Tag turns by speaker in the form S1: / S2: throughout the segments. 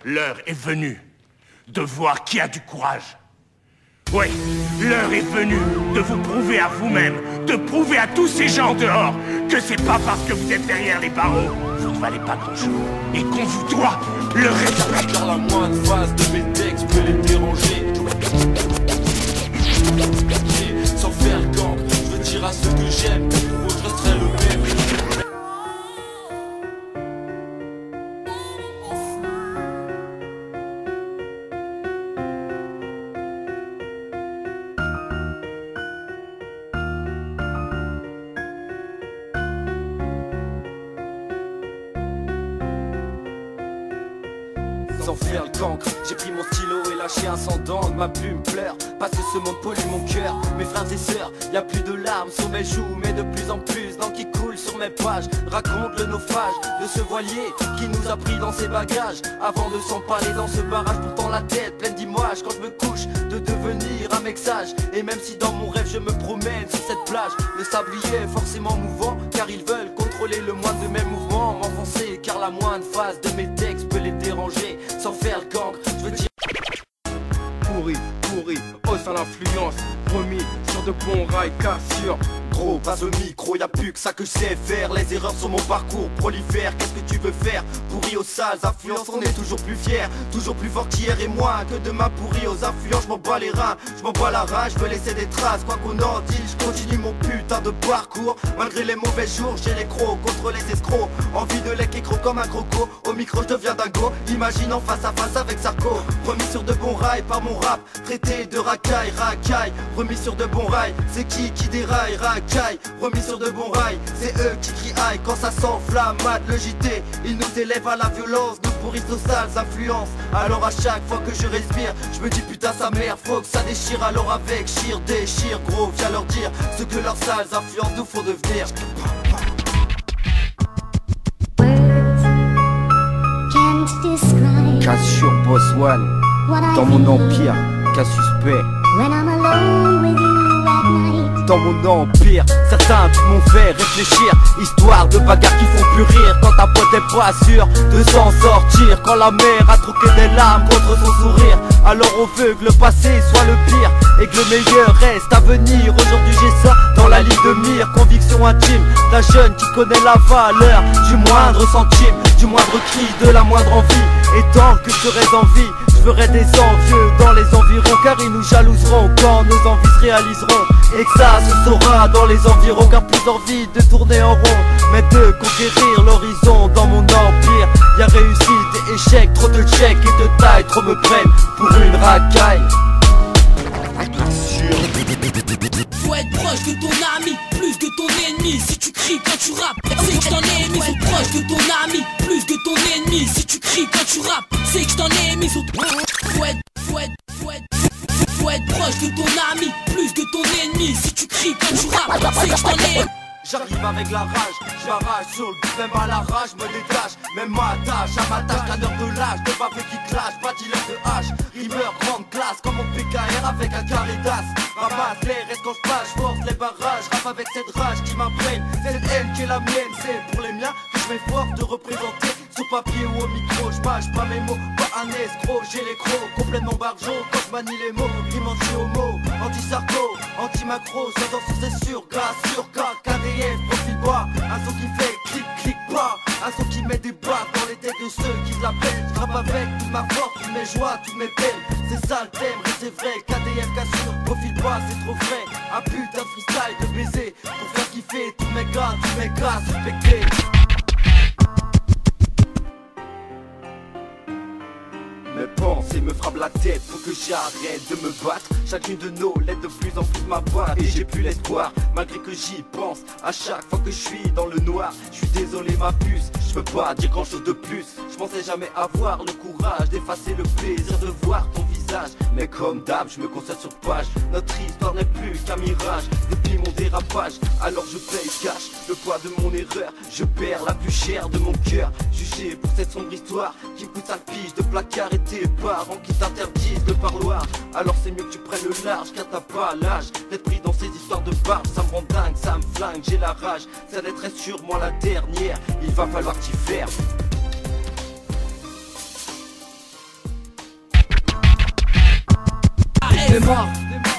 S1: L'heure est venue de voir qui a du courage. Oui, l'heure est venue de vous prouver à vous-même, de prouver à tous ces gens dehors que c'est pas parce que vous êtes derrière les barreaux, vous ne valez pas grand-chose, et qu'on vous doit le respect.
S2: Car la moindre phase de mes textes peut les déranger. Sans faire le gang, je veux dire à ceux que j'aime, pour eux je resterai le même. Sans faire le cancre, j'ai pris mon stylo et lâché un sang d'encre. Ma plume pleure, parce que ce monde pollue mon cœur. Mes frères et sœurs, y a plus de larmes sur mes joues, mais de plus en plus d'encre qui coule sur mes pages. Raconte le naufrage de ce voilier qui nous a pris dans ses bagages. Avant de s'empaler dans ce barrage, pourtant la tête pleine d'images. Quand je me couche, de devenir un mec sage. Et même si dans mon rêve je me promène sur cette plage, le sablier est forcément mouvant, car ils veulent contrôler le moindre de mes mouvements. M'enfoncer, car la moindre phase de mes textes peut les déranger. Sans faire le gang, je veux dire pourri, oh sans l'influence, remis sur de bons rails, cassure. Gros, passe au micro, y'a plus que ça que je sais faire. Les erreurs sur mon parcours prolifèrent. Qu'est-ce que tu veux faire? Pourri aux sales influences, on est toujours plus fiers, toujours plus fort qu'hier et moi que demain. Pourri aux influences, je m'en bats les reins, je m'en bats la rage, je veux laisser des traces. Quoi qu'on en dise, je continue mon putain de parcours. Malgré les mauvais jours, j'ai les crocs contre les escrocs. Envie de lait qui croc comme un croco. Au micro, je deviens dingo, imagine en face à face avec Sarko. Remis sur de bons rails par mon rap, traité de racaille, remis sur de bons rails, c'est qui déraille, racaille. Remis sur de bons rails, c'est eux qui crient aïe quand ça s'enflamme. Le JT, ils nous élèvent à la violence, nous pourrissent nos sales influences. Alors à chaque fois que je respire, je me dis putain sa mère, faut que ça déchire. Alors avec chire, déchire, gros, viens leur dire ce que leurs sales influences nous font devenir. Cassure Boss One, dans mon empire, cas suspect. Dans mon empire, certains m'ont fait réfléchir. Histoire de bagarres qui font plus rire. Quand ta pote est pas sûre de s'en sortir. Quand la mère a troqué des larmes contre son sourire. Alors on veut que le passé soit le pire et que le meilleur reste à venir. Aujourd'hui j'ai ça dans la ligne de mire. Conviction intime d'un jeune qui connaît la valeur du moindre centime, du moindre cri, de la moindre envie. Et tant que je serai en vie, je ferai des envieux dans les environs, car ils nous jalouseront quand nos envies se réaliseront. Et que ça se saura dans les environs, car plus envie de tourner en rond, mais de conquérir l'horizon. Dans mon empire, y'a réussite et échec, trop de chèques et de taille, trop me prennent pour une racaille.
S3: Faut être proche de ton ami, plus de ton ennemi. Si tu cries quand tu rappes, c'est que je t'en ai mis. Faut proche de ton ami, plus de ton ennemi. Si tu cries quand tu rappes, c'est que je t'en ai mis. Faut être proche de ton ami, plus de ton ennemi. Si tu cries quand tu rappes, c'est que je t'en ai mis.
S2: J'arrive avec la rage, j'arrache sur le but, même à la rage, me détache, même m'attache à ma tâche, à l'heure de l'âge, de baveux qui clash, pas dealer de hache, rimeur grande classe, comme mon PKR avec un carré d'as, ramasse l'air, est-ce quand je passe, force les barrages, rap avec cette rage qui m'imprègne, cette haine qui est la mienne, c'est pour les miens que je m'efforce de représenter, sur papier ou au micro, je mâche pas mes mots, pas un escroc, j'ai les crocs, complètement barjo, quand je manie les mots, rime anti-homo, anti-sarco, anti-macro, j'adore sur c'est sûr, grâce sur KDF, profil bas, un son qui fait clic clic pas, un son qui met des baffes dans les têtes de ceux qui se la pètent. Je rappe avec toute ma force, toutes mes joies, toutes mes peines. C'est ça le thème, et c'est vrai, KDF cassure, profil bas, c'est trop frais. Un putain de freestyle de baiser, pour faire kiffer tous mes gars suspectés. Mes pensées me frappent la tête pour que j'arrête de me battre. Chacune de nos lettres de plus en plus m'aboite et j'ai plus l'espoir, malgré que j'y pense à chaque fois que je suis dans le noir. Je suis désolé ma puce, je peux pas dire grand chose de plus. Je pensais jamais avoir le courage d'effacer le plaisir de voir ton visage, mais comme d'hab je me concentre sur page. Notre histoire n'est plus qu'un mirage depuis mon dérapage. Alors je paye cash le poids de mon erreur, je perds la plus chère de mon cœur. Jugé pour cette sombre histoire qui me coûte un pige de placard et tes parents qui t'interdisent le parloir. Alors c'est mieux que tu prennes le large, car t'as pas l'âge d'être pris dans ces histoires de barbe. Ça me rend dingue, ça me flingue, j'ai la rage. Ça n'être sûrement la dernière, il va falloir t'y faire.
S4: démarre.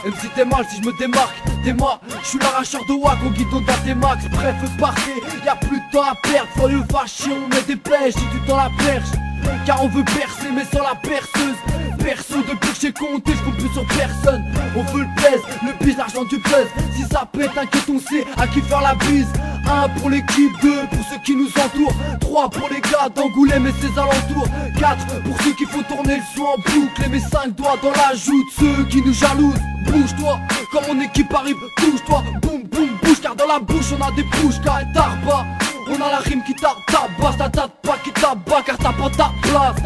S4: Même si t'es mal, si je me démarque, t'es moi. Je suis l'arracheur de wack au guidon d'un T-Max. Bref, partez, y'a plus de temps à perdre. Soyeux fâché, on met des pêches, j'ai du temps à la perche. Car on veut percer mais sans la perceuse. Perso depuis que j'ai compté, je compte plus sur personne. On veut le plaise, le bise, l'argent du buzz. Si ça pète, t'inquiète, on sait à qui faire la bise. 1 pour l'équipe, 2 pour ceux qui nous entourent, 3 pour les gars d'Angoulême et ses alentours, 4 pour ceux qui font tourner le son en boucle. Et mes 5 doigts dans la joue de ceux qui nous jalousent. Bouge-toi, quand mon équipe arrive, touche-toi. Boum boum bouge, car dans la bouche on a des bouches car elle tarba. On a la rime qui tabasse, ta date pas qui tabasse car t'as pas ta place.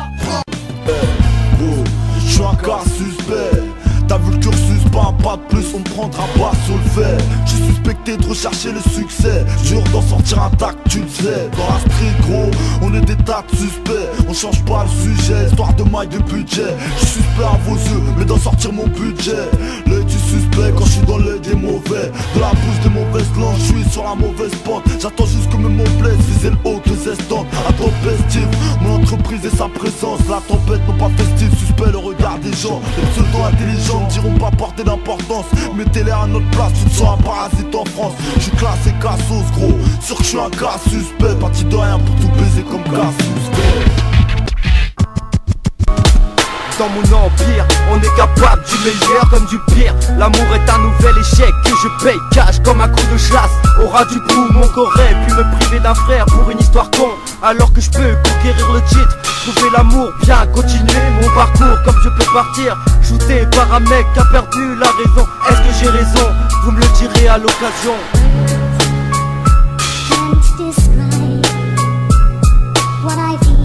S5: Je suis un cas suspect. T'as vu le cursus, pas un pas de plus, on me prendra pas sur le fait. Je suis suspecté de rechercher le succès, jure d'en sortir intact, tu le sais. Dans la street gros, on est des tas de suspects. On change pas le sujet, histoire de maille de budget. Je suis suspect à vos yeux, mais d'en sortir mon budget. L'œil du suspect quand je suis dans l'œil des mauvais. De la bouche des mauvaises langues, je suis sur la mauvaise pente. J'attends juste que mes mots blessent, viser le haut que les estampes. Intempestif, mon entreprise et sa présence. La tempête non pas festive, suspect le regard des gens. Les pseudo intelligents ne diront pas porter d'importance. Mettez-les à notre place, tu te sens un parasite en France. Je suis classé cassos gros, sûr que je suis un cas suspect. Parti de rien pour tout baiser comme cas suspect.
S2: Dans mon empire, on est capable du meilleur comme du pire. L'amour est un nouvel échec que je paye cash comme un coup de chasse. Au ras du cou, mon corps aurait pu me priver d'un frère pour une histoire con. Alors que je peux conquérir le titre, trouver l'amour, bien continuer mon parcours. Comme je peux partir, shooté par un mec qui a perdu la raison. Est-ce que j'ai raison? Vous me le direz à l'occasion.
S6: Can't describe what I feel.